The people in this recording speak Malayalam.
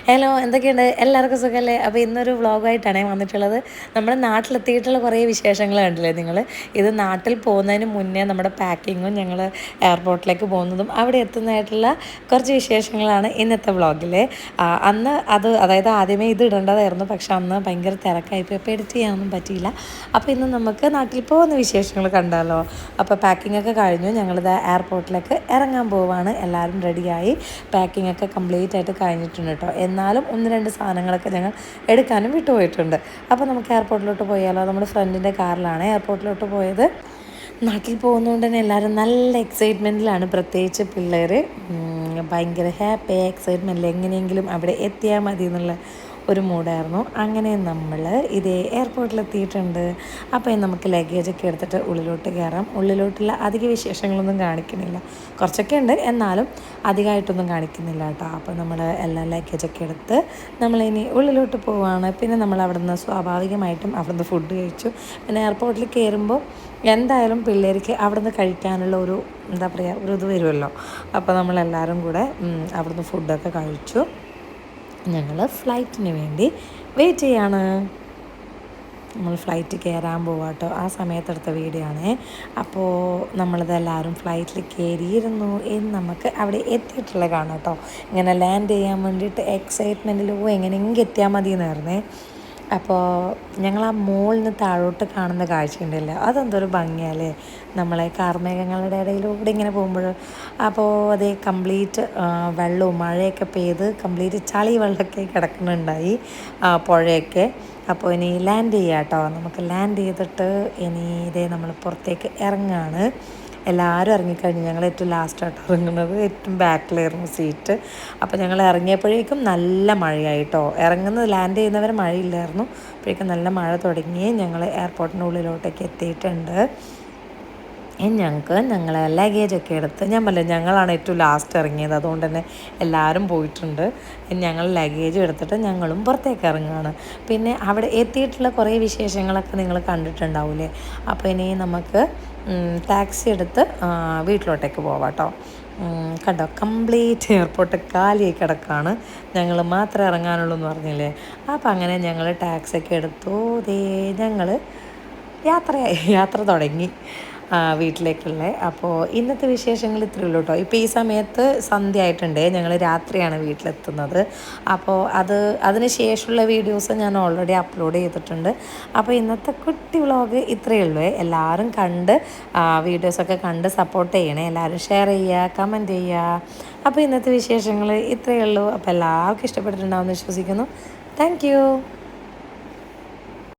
ഹലോ, എന്തൊക്കെയുണ്ട്? എല്ലാവർക്കും സുഖമല്ലേ? അപ്പോൾ ഇന്നൊരു വ്ളോഗായിട്ടാണ് വന്നിട്ടുള്ളത്. നമ്മുടെ നാട്ടിലെത്തിയിട്ടുള്ള കുറേ വിശേഷങ്ങൾ കണ്ടില്ലേ നിങ്ങൾ? ഇത് നാട്ടിൽ പോകുന്നതിന് മുന്നേ നമ്മുടെ പാക്കിങ്ങും ഞങ്ങൾ എയർപോർട്ടിലേക്ക് പോകുന്നതും അവിടെ എത്തുന്നതായിട്ടുള്ള കുറച്ച് വിശേഷങ്ങളാണ് ഇന്നത്തെ വ്ളോഗിൽ. അന്ന് അതായത് ആദ്യമേ ഇത് ഇടേണ്ടതായിരുന്നു, പക്ഷെ അന്ന് ഭയങ്കര തിരക്കായിപ്പോയി, അപ്പോൾ എഡിറ്റ് ചെയ്യാനൊന്നും പറ്റിയില്ല. അപ്പോൾ ഇന്ന് നമുക്ക് നാട്ടിൽ പോകുന്ന വിശേഷങ്ങൾ കണ്ടാലോ? അപ്പോൾ പാക്കിംഗ് ഒക്കെ കഴിഞ്ഞു, ഞങ്ങളിത് എയർപോർട്ടിലേക്ക് ഇറങ്ങാൻ പോവുകയാണ്. എല്ലാവരും റെഡിയായി, പാക്കിംഗ് ഒക്കെ കംപ്ലീറ്റ് ആയിട്ട് കഴിഞ്ഞിട്ടുണ്ട് കേട്ടോ. എന്നാലും 1-2 സാധനങ്ങളൊക്കെ ഞങ്ങൾ എടുക്കാനും വിട്ടുപോയിട്ടുണ്ട്. അപ്പോൾ നമുക്ക് എയർപോർട്ടിലോട്ട് പോയാലോ? നമ്മുടെ ഫ്രണ്ടിൻ്റെ കാറിലാണ് എയർപോർട്ടിലോട്ട് പോയത്. നാട്ടിൽ പോകുന്നതുകൊണ്ട് തന്നെ എല്ലാവരും നല്ല എക്സൈറ്റ്മെൻറ്റിലാണ്, പ്രത്യേകിച്ച് പിള്ളേർ ഭയങ്കര ഹാപ്പി എക്സൈറ്റ്മെൻറ്റിൽ എങ്ങനെയെങ്കിലും അവിടെ എത്തിയാൽ മതി എന്നുള്ള ഒരു മൂഡായിരുന്നു. അങ്ങനെ നമ്മൾ ഇതേ എയർപോർട്ടിലെത്തിയിട്ടുണ്ട്. അപ്പോൾ നമുക്ക് ലഗേജൊക്കെ എടുത്തിട്ട് ഉള്ളിലോട്ട് കയറാം. ഉള്ളിലോട്ടുള്ള അധിക വിശേഷങ്ങളൊന്നും കാണിക്കുന്നില്ല, കുറച്ചൊക്കെ ഉണ്ട്, എന്നാലും അധികമായിട്ടൊന്നും കാണിക്കുന്നില്ല കേട്ടോ. അപ്പോൾ നമ്മൾ എല്ലാ ലഗേജൊക്കെ എടുത്ത് നമ്മളിനി ഉള്ളിലോട്ട് പോവുകയാണ്. പിന്നെ നമ്മൾ അവിടുന്ന് സ്വാഭാവികമായിട്ടും അവിടുന്ന് ഫുഡ് കഴിച്ചു. പിന്നെ എയർപോർട്ടിൽ കയറുമ്പോൾ എന്തായാലും പിള്ളേർക്ക് അവിടുന്ന് കഴിക്കാനുള്ള ഒരു എന്താ പറയുക, ഒരു ഇത് വരുമല്ലോ. അപ്പോൾ നമ്മളെല്ലാവരും കൂടെ അവിടുന്ന് ഫുഡൊക്കെ കഴിച്ചു. ഞങ്ങൾ ഫ്ലൈറ്റിന് വേണ്ടി വെയിറ്റ് ചെയ്യാണ്. നമ്മൾ ഫ്ലൈറ്റ് കയറാൻ പോവാം കേട്ടോ. ആ സമയത്തെടുത്ത വീഡിയോ ആണ്. അപ്പോൾ നമ്മളിതെല്ലാവരും ഫ്ലൈറ്റിൽ കയറിയിരുന്നു എന്ന് നമുക്ക് അവിടെ എത്തിയിട്ടുള്ള കാണാം കേട്ടോ. ഇങ്ങനെ ലാൻഡ് ചെയ്യാൻ വേണ്ടിയിട്ട് എക്സൈറ്റ്മെൻറ്റിൽ എങ്ങനെയെങ്കിലും എത്തിയാൽ മതി എന്നായിരുന്നേ. അപ്പോൾ ഞങ്ങൾ ആ മുകളിൽ നിന്ന് താഴോട്ട് കാണുന്ന കാഴ്ചയുണ്ടല്ലോ, അതെന്തൊരു ഭംഗിയല്ലേ, നമ്മളെ കാർമേഘങ്ങളുടെ ഇടയിലൂടെ ഇങ്ങനെ പോകുമ്പോൾ. അപ്പോൾ അതേ കംപ്ലീറ്റ് വെള്ളവും മഴയൊക്കെ പെയ്ത് കംപ്ലീറ്റ് ചളി വെള്ളമൊക്കെ കിടക്കുന്നുണ്ടായി പുഴയൊക്കെ. അപ്പോൾ ഇനി ലാൻഡ് ചെയ്യാം കേട്ടോ. നമുക്ക് ലാൻഡ് ചെയ്തിട്ട് ഇനി ഇതേ നമ്മൾ പുറത്തേക്ക് ഇറങ്ങുകയാണ്. എല്ലാവരും ഇറങ്ങിക്കഴിഞ്ഞു. ഞങ്ങൾ ഏറ്റവും ലാസ്റ്റായിട്ട് ഇറങ്ങുന്നത്, ഏറ്റവും ബാക്കിലായിരുന്നു സീറ്റ്. അപ്പോൾ ഞങ്ങൾ ഇറങ്ങിയപ്പോഴേക്കും നല്ല മഴയായിട്ടോ. ലാൻഡ് ചെയ്യുന്നവരെ മഴയില്ലായിരുന്നു, അപ്പോഴേക്കും നല്ല മഴ തുടങ്ങി. ഞങ്ങൾ എയർപോർട്ടിൻ്റെ ഉള്ളിലോട്ടേക്ക് എത്തിയിട്ടുണ്ട്. ഞങ്ങളെ ലഗേജൊക്കെ എടുത്ത്, ഞാൻ പറഞ്ഞില്ല ഞങ്ങളാണ് ഏറ്റവും ലാസ്റ്റ് ഇറങ്ങിയത്, അതുകൊണ്ട് തന്നെ എല്ലാവരും പോയിട്ടുണ്ട്. ഞങ്ങൾ ലഗേജ് എടുത്തിട്ട് ഞങ്ങളും പുറത്തേക്ക് ഇറങ്ങുകയാണ്. പിന്നെ അവിടെ എത്തിയിട്ടുള്ള കുറേ വിശേഷങ്ങളൊക്കെ നിങ്ങൾ കണ്ടിട്ടുണ്ടാവില്ലേ. അപ്പോൾ ഇനി നമുക്ക് ടാക്സി എടുത്ത് വീട്ടിലോട്ടേക്ക് പോവാം കേട്ടോ. കണ്ടോ, കംപ്ലീറ്റ് എയർപോർട്ട് കാലിയായി കിടക്കുകയാണ്, ഞങ്ങൾ മാത്രമേ ഇറങ്ങാനുള്ളൂ എന്ന് പറഞ്ഞില്ലേ. അപ്പോൾ അങ്ങനെ ഞങ്ങൾ ടാക്സിയൊക്കെ എടുത്തു. ഞങ്ങൾ യാത്ര തുടങ്ങി വീട്ടിലേക്കുള്ള. അപ്പോൾ ഇന്നത്തെ വിശേഷങ്ങൾ ഇത്രയേ ഉള്ളൂ കേട്ടോ. ഇപ്പോൾ ഈ സമയത്ത് സന്ധ്യ ആയിട്ടുണ്ട്, ഞങ്ങൾ രാത്രിയാണ് വീട്ടിലെത്തുന്നത്. അപ്പോൾ അതിന് ശേഷമുള്ള വീഡിയോസ് ഞാൻ ഓൾറെഡി അപ്ലോഡ് ചെയ്തിട്ടുണ്ട്. അപ്പോൾ ഇന്നത്തെ കുട്ടി വ്ളോഗ് ഇത്രയേ ഉള്ളൂ. എല്ലാവരും കണ്ട് വീഡിയോസൊക്കെ കണ്ട് സപ്പോർട്ട് ചെയ്യണേ. എല്ലാവരും ഷെയർ ചെയ്യുക, കമൻറ്റ് ചെയ്യുക. അപ്പോൾ ഇന്നത്തെ വിശേഷങ്ങൾ ഇത്രയേ ഉള്ളൂ. അപ്പോൾ എല്ലാവർക്കും ഇഷ്ടപ്പെട്ടിട്ടുണ്ടാവുമെന്ന് വിശ്വസിക്കുന്നു. താങ്ക്